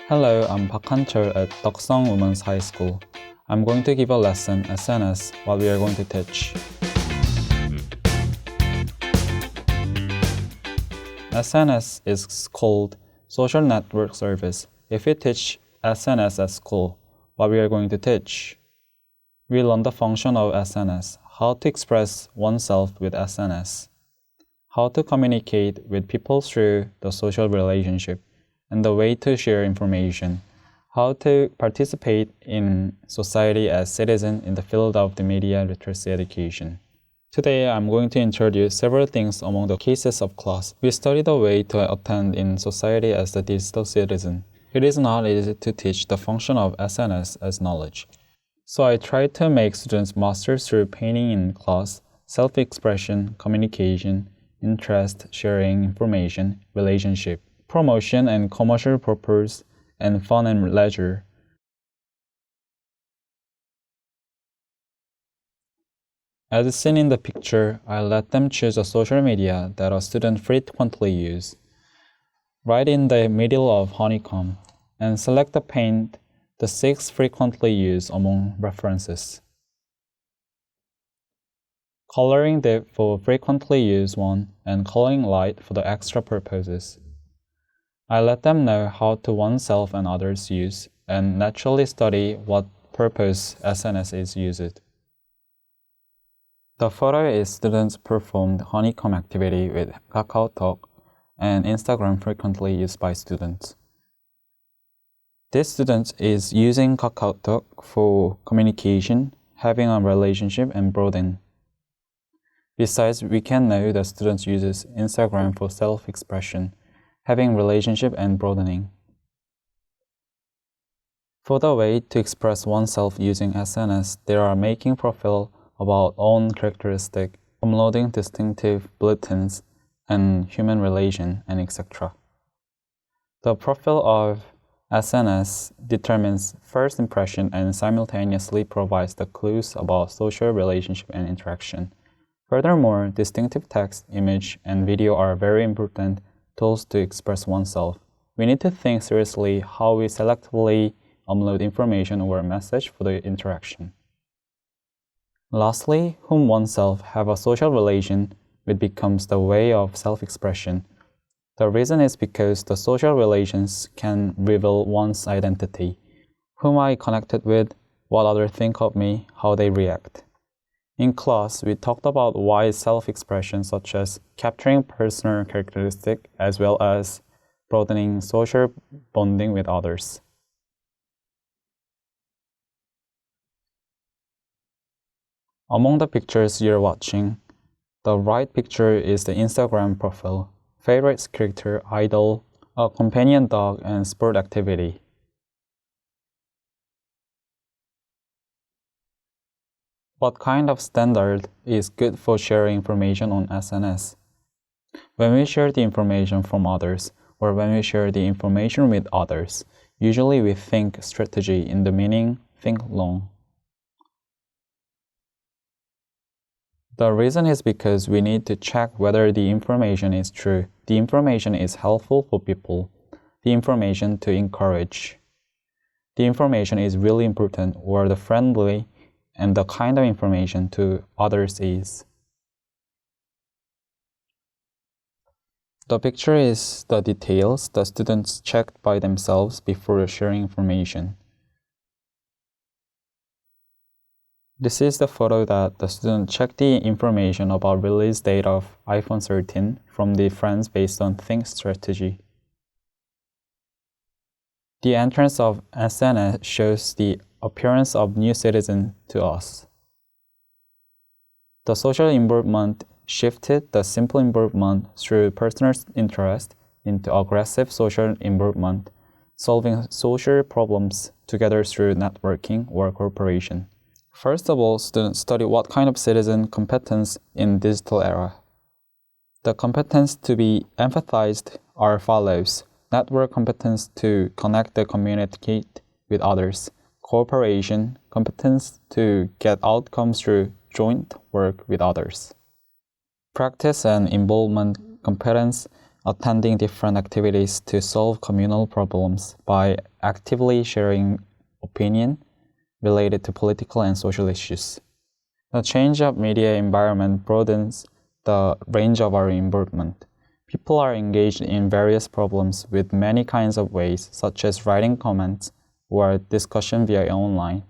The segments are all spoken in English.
Hello, I'm Park Han-chul at Deokseong Women's High School. I'm going to give a lesson SNS, what we are going to teach. SNS is called Social Network Service. If we teach SNS at school, what we are going to teach? We learn the function of SNS, how to express oneself with SNS, how to communicate with people through the social relationship, and the way to share information, how to participate in society as citizen in the field of the media literacy education. Today, I'm going to introduce several things among the cases of class. We study the way to attend in society as the digital citizen. It is not easy to teach the function of SNS as knowledge. So I tried to make students master through painting in class, self-expression, communication, interest, sharing information, relationship, promotion and commercial purpose, and fun and leisure. As seen in the picture, I let them choose a social media that a student frequently use. Right in the middle of honeycomb, and select the paint the 6 frequently used among references. Coloring depth for frequently used one, and coloring light for the extra purposes. I let them know how to oneself and others use, and naturally study what purpose SNS is used. The photo is students performed honeycomb activity with KakaoTalk and Instagram frequently used by students. This student is using KakaoTalk for communication, having a relationship, and broadening. Besides, we can know the student uses Instagram for self-expression, having relationship and broadening. For the way to express oneself using SNS, there are making profile about own characteristic, uploading distinctive bulletins, and human relation, and etc. The profile of SNS determines first impression and simultaneously provides the clues about social relationship and interaction. Furthermore, distinctive text, image, and video are very important tools to express oneself. We need to think seriously how we selectively upload information or a message for the interaction. Lastly, whom oneself have a social relation with becomes the way of self-expression. The reason is because the social relations can reveal one's identity, whom I connected with, what others think of me, how they react. In class, we talked about why self-expression such as capturing personal characteristics as well as broadening social bonding with others. Among the pictures you're watching, the right picture is the Instagram profile, favorite character, idol, a companion dog, and sport activity. What kind of standard is good for sharing information on SNS? When we share the information from others, or when we share the information with others, usually we think strategy in the meaning think long. The reason is because we need to check whether the information is true, the information is helpful for people, the information to encourage. The information is really important or the friendly and the kind of information to others is. The picture is the details the students checked by themselves before sharing information. This is the photo that the student checked the information about release date of iPhone 13 from the friends based on Think strategy. The entrance of SNS shows the appearance of new citizen to us. The social involvement shifted the simple involvement through personal interest into aggressive social involvement, solving social problems together through networking or cooperation. First of all, students study what kind of citizen competence in digital era. The competence to be emphasized are follows: network competence to connect and communicate with others, cooperation, competence to get outcomes through joint work with others. Practice and involvement competence, attending different activities to solve communal problems by actively sharing opinion related to political and social issues. The change of media environment broadens the range of our involvement. People are engaged in various problems with many kinds of ways, such as writing comments or discussion via online.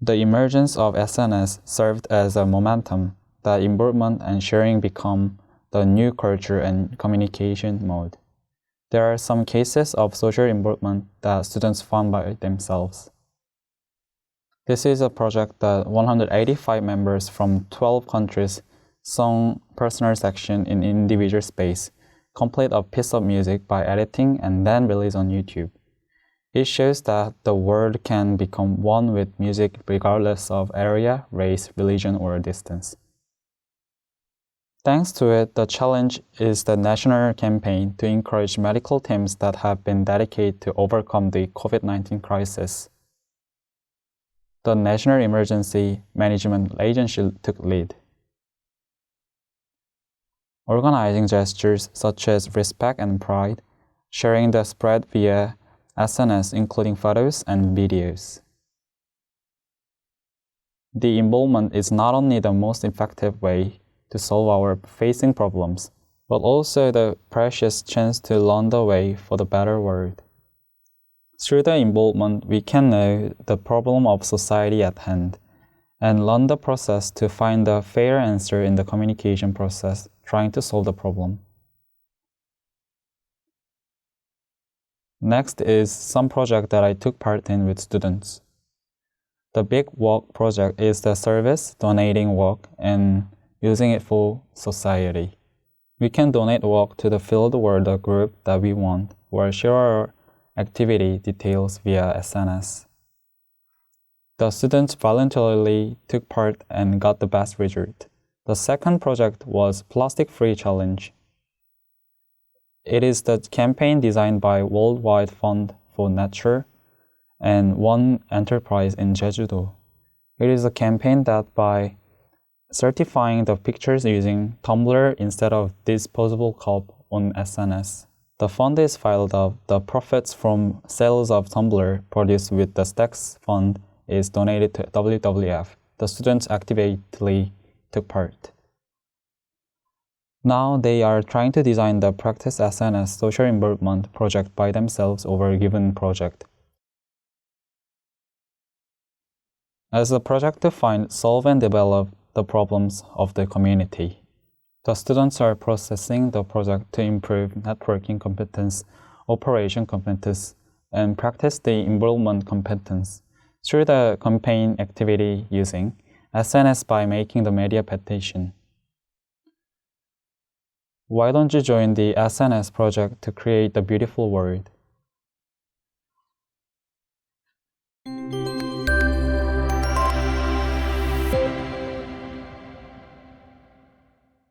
The emergence of SNS served as a momentum that involvement and sharing become the new culture and communication mode. There are some cases of social involvement that students found by themselves. This is a project that 185 members from 12 countries sung personal section in individual space, complete a piece of music by editing and then release on YouTube. It shows that the world can become one with music regardless of area, race, religion, or distance. Thanks to it, the challenge is the national campaign to encourage medical teams that have been dedicated to overcome the COVID-19 crisis. The National Emergency Management Agency took lead, organizing gestures such as respect and pride, sharing the spread via SNS, including photos and videos. The involvement is not only the most effective way to solve our facing problems, but also the precious chance to learn the way for the better world. Through the involvement, we can know the problem of society at hand and learn the process to find the fair answer in the communication process, trying to solve the problem. Next is some project that I took part in with students. The Big Walk project is the service donating walk and using it for society. We can donate walk to the field or the group that we want, or share our activity details via SNS. The students voluntarily took part and got the best result. The second project was Plastic Free Challenge. It is the campaign designed by Worldwide Fund for Nature and One Enterprise in Jeju-do. It is a campaign that by certifying the pictures using Tumblr instead of disposable cup on SNS, the fund is filed up. The profits from sales of Tumblr produced with the Stacks fund is donated to WWF. The students actively took part. Now they are trying to design the Practice SNS social involvement project by themselves over a given project. As a project to find, solve, and develop the problems of the community. The students are processing the project to improve networking competence, operation competence, and practice the involvement competence through the campaign activity using SNS by making the media petition. Why don't you join the SNS project to create the beautiful world?